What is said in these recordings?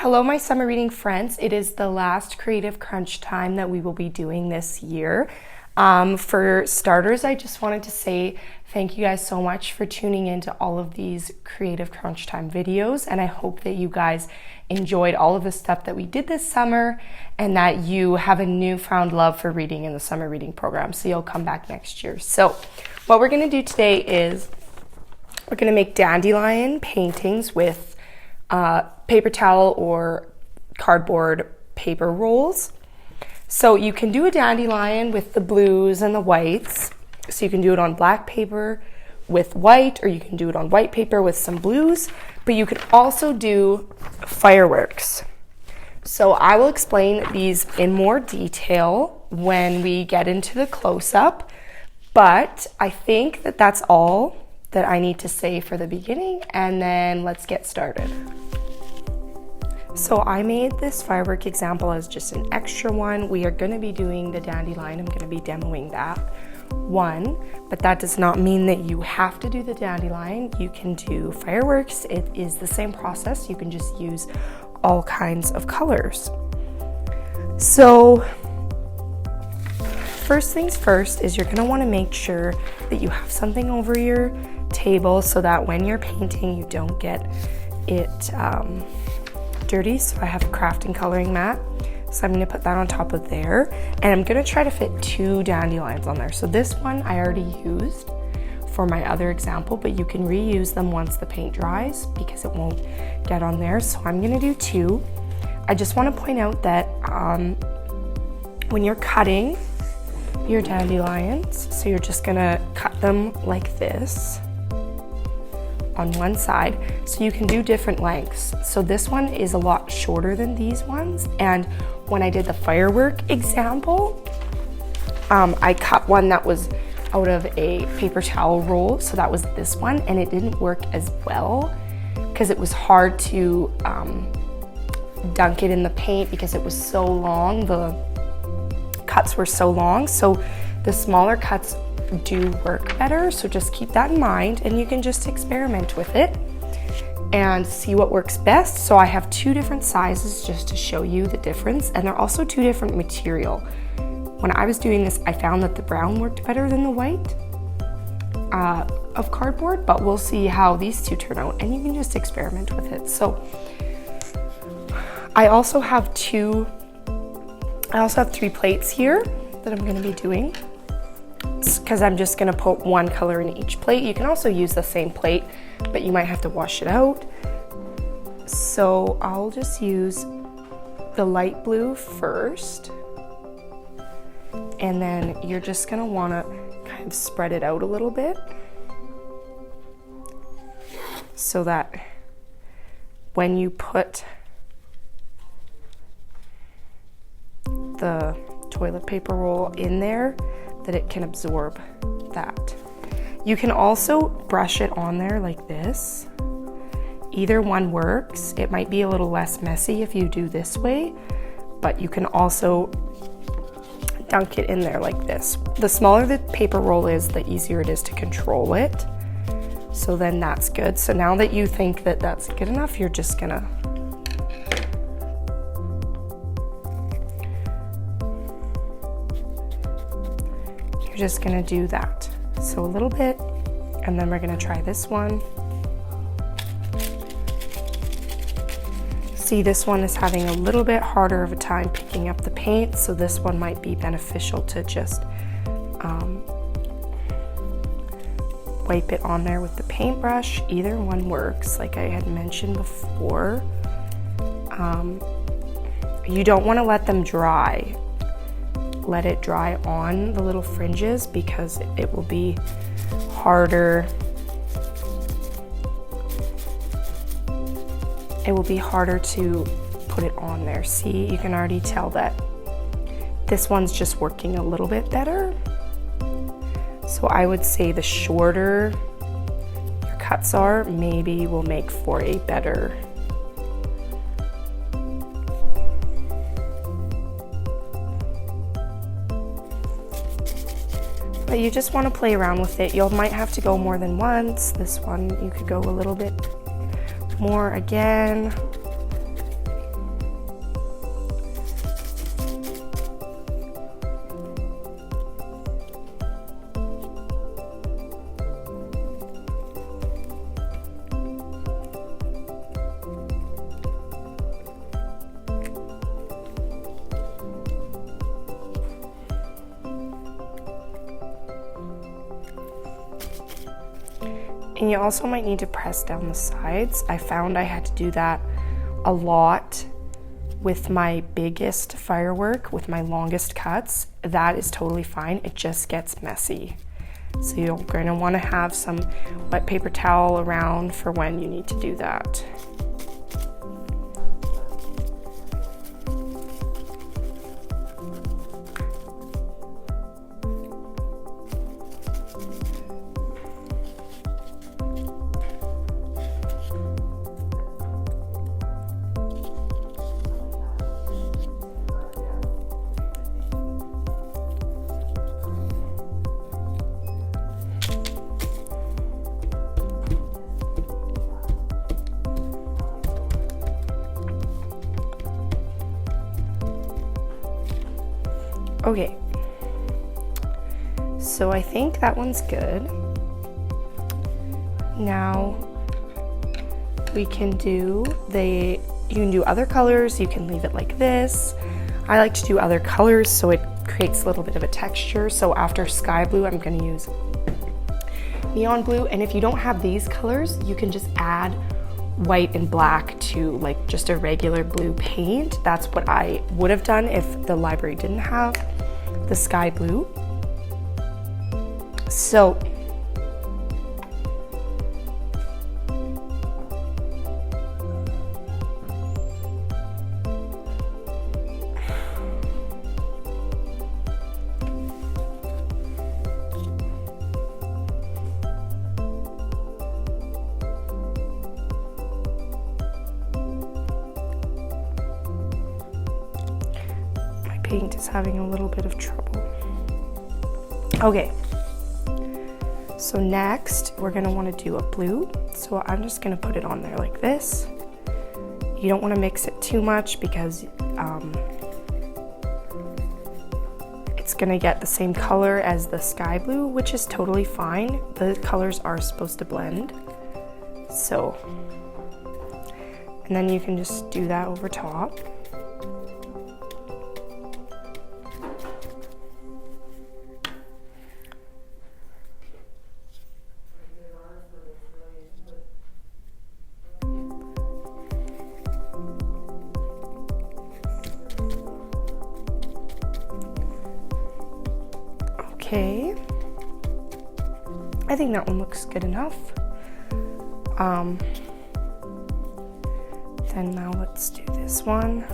Hello, my summer reading friends. It is the last creative crunch time that we will be doing this year. For starters, I just wanted to say thank you guys so much for tuning into all of these creative crunch time videos, and I hope that you guys enjoyed all of the stuff that we did this summer and that you have a newfound love for reading in the summer reading program, so you'll come back next year. So what we're going to do today is we're going to make dandelion paintings with paper towel or cardboard paper rolls. So you can do a dandelion with the blues and the whites. So you can do it on black paper with white, or you can do it on white paper with some blues, but you could also do fireworks. So I will explain these in more detail when we get into the close-up, but I think that that's all that I need to say for the beginning, and then let's get started. So I made this firework example as just an extra one. We are going to be doing the dandelion. I'm going to be demoing that one, but that does not mean that you have to do the dandelion. You can do fireworks. It is the same process. You can just use all kinds of colors. So first things first is you're going to want to make sure that you have something over your table so that when you're painting you don't get it dirty. So I have a crafting coloring mat, so I'm going to put that on top of there, and I'm going to try to fit 2 dandelions on there. So this one I already used for my other example, but you can reuse them once the paint dries because it won't get on there. So I'm going to do 2. I just want to point out that when you're cutting your dandelions, so you're just going to cut them like this on one side, so you can do different lengths. So this one is a lot shorter than these ones, and when I did the firework example, I cut one that was out of a paper towel roll, so that was this one, and it didn't work as well because it was hard to dunk it in the paint because it was so long, the cuts were so long. So the smaller cuts do work better, so just keep that in mind, and you can just experiment with it and see what works best. So I have 2 different sizes just to show you the difference, and they're also 2 different material. When I was doing this, I found that the brown worked better than the white of cardboard, but we'll see how these 2 turn out, and you can just experiment with it. So I also have 3 plates here that I'm going to be doing, because I'm just going to put one color in each plate. You can also use the same plate, but you might have to wash it out. So I'll just use the light blue first, and then you're just going to want to kind of spread it out a little bit so that when you put the toilet paper roll in there, that it can absorb that. You can also brush it on there like this. Either one works. It might be a little less messy if you do this way, but you can also dunk it in there like this. The smaller the paper roll is, the easier it is to control it. So then that's good. So now that you think that that's good enough, you're just gonna do that. So a little bit, and then we're gonna try this one. See, this one is having a little bit harder of a time picking up the paint, so this one might be beneficial to just wipe it on there with the paintbrush. Either one works, like I had mentioned before. You don't want to let them dry. Let it dry on the little fringes because it will be harder. It will be harder to put it on there. See, you can already tell that this one's just working a little bit better. So I would say the shorter your cuts are, maybe will make for a better but you just want to play around with it. You might have to go more than once. This one you could go a little bit more again. And you also might need to press down the sides. I found I had to do that a lot with my biggest firework, with my longest cuts. That is totally fine. It just gets messy. So you're going to want to have some wet paper towel around for when you need to do that. Okay, so I think that one's good. Now we can do you can do other colors, you can leave it like this. I like to do other colors so it creates a little bit of a texture. So after sky blue, I'm gonna use neon blue. And if you don't have these colors, you can just add white and black to like just a regular blue paint. That's what I would have done if the library didn't have the sky blue. So paint is having a little bit of trouble. Okay, so next we're gonna wanna do a blue. So I'm just gonna put it on there like this. You don't wanna mix it too much because it's gonna get the same color as the sky blue, which is totally fine. The colors are supposed to blend. So, and then you can just do that over top. Okay, I think that one looks good enough. Then now let's do this one.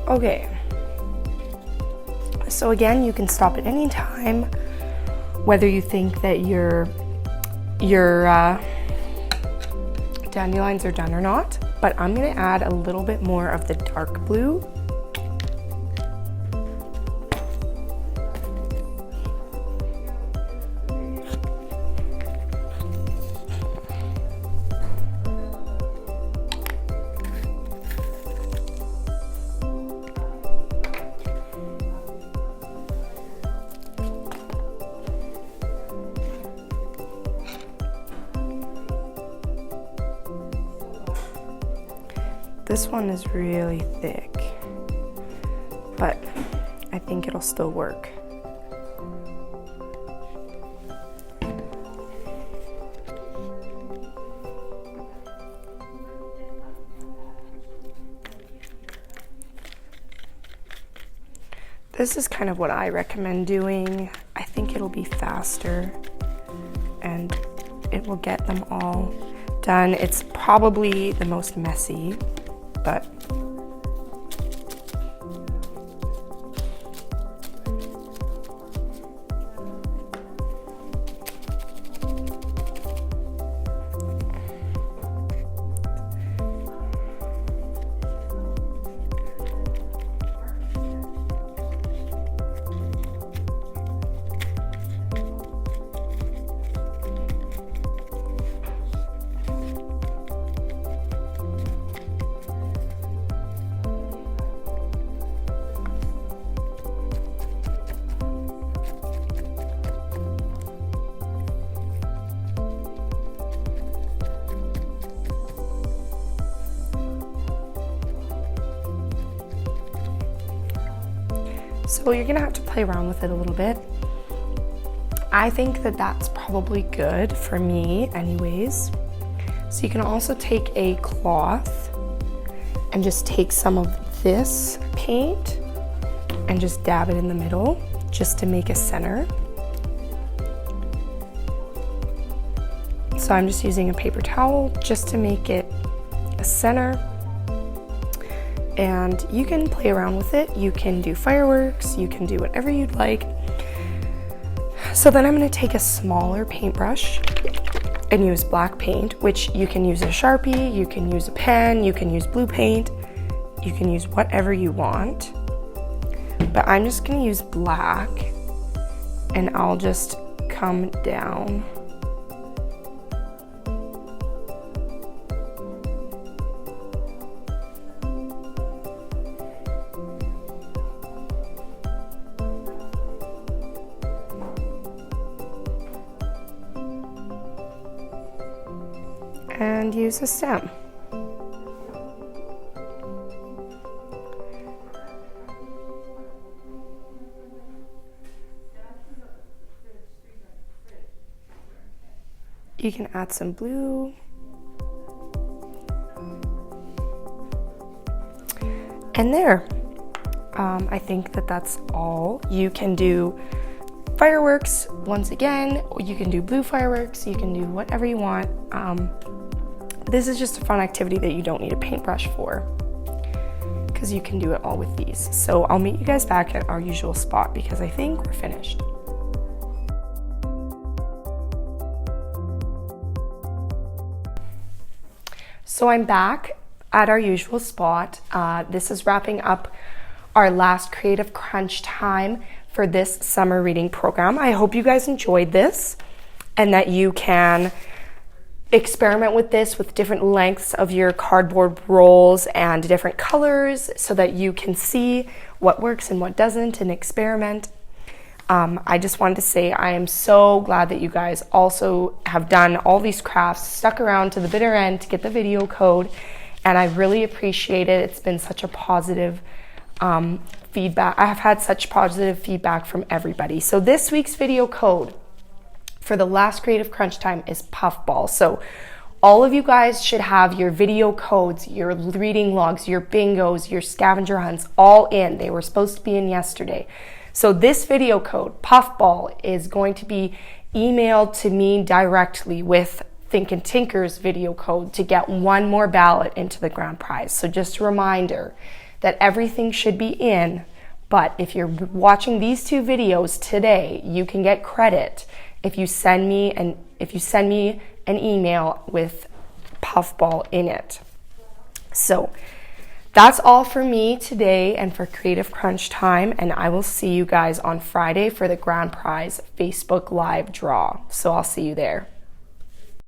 Okay, so again, you can stop at any time, whether you think that your dandelions are done or not, but I'm gonna add a little bit more of the dark blue. This one is really thick, but I think it'll still work. This is kind of what I recommend doing. I think it'll be faster and it will get them all done. It's probably the most messy, but so you're gonna have to play around with it a little bit. I think that that's probably good for me anyways. So you can also take a cloth and just take some of this paint and just dab it in the middle just to make a center. So I'm just using a paper towel just to make it a center. And you can play around with it. You can do fireworks, you can do whatever you'd like. So then I'm gonna take a smaller paintbrush and use black paint, which you can use a Sharpie, you can use a pen, you can use blue paint, you can use whatever you want. But I'm just gonna use black and I'll just come down. And use a stem. You can add some blue. And there. I think that that's all. You can do fireworks once again, or you can do blue fireworks, you can do whatever you want. This is just a fun activity that you don't need a paintbrush for, because you can do it all with these. So I'll meet you guys back at our usual spot because I think we're finished. So I'm back at our usual spot. This is wrapping up our last creative crunch time for this summer reading program. I hope you guys enjoyed this and that you can experiment with this with different lengths of your cardboard rolls and different colors so that you can see what works and what doesn't and experiment. I just wanted to say I am so glad that you guys also have done all these crafts, stuck around to the bitter end to get the video code, and I really appreciate it. It's been such a positive feedback. I have had such positive feedback from everybody. So this week's video code for the last creative crunch time is puffball. So all of you guys should have your video codes, your reading logs, your bingos, your scavenger hunts all in. They were supposed to be in yesterday. So this video code, puffball, is going to be emailed to me directly with Think and Tinker's video code to get one more ballot into the grand prize. So just a reminder that everything should be in, but if you're watching these two videos today, you can get credit if you send me an email with puffball in it. So that's all for me today and for Creative Crunch Time, and I will see you guys on Friday for the grand prize Facebook Live draw. So I'll see you there.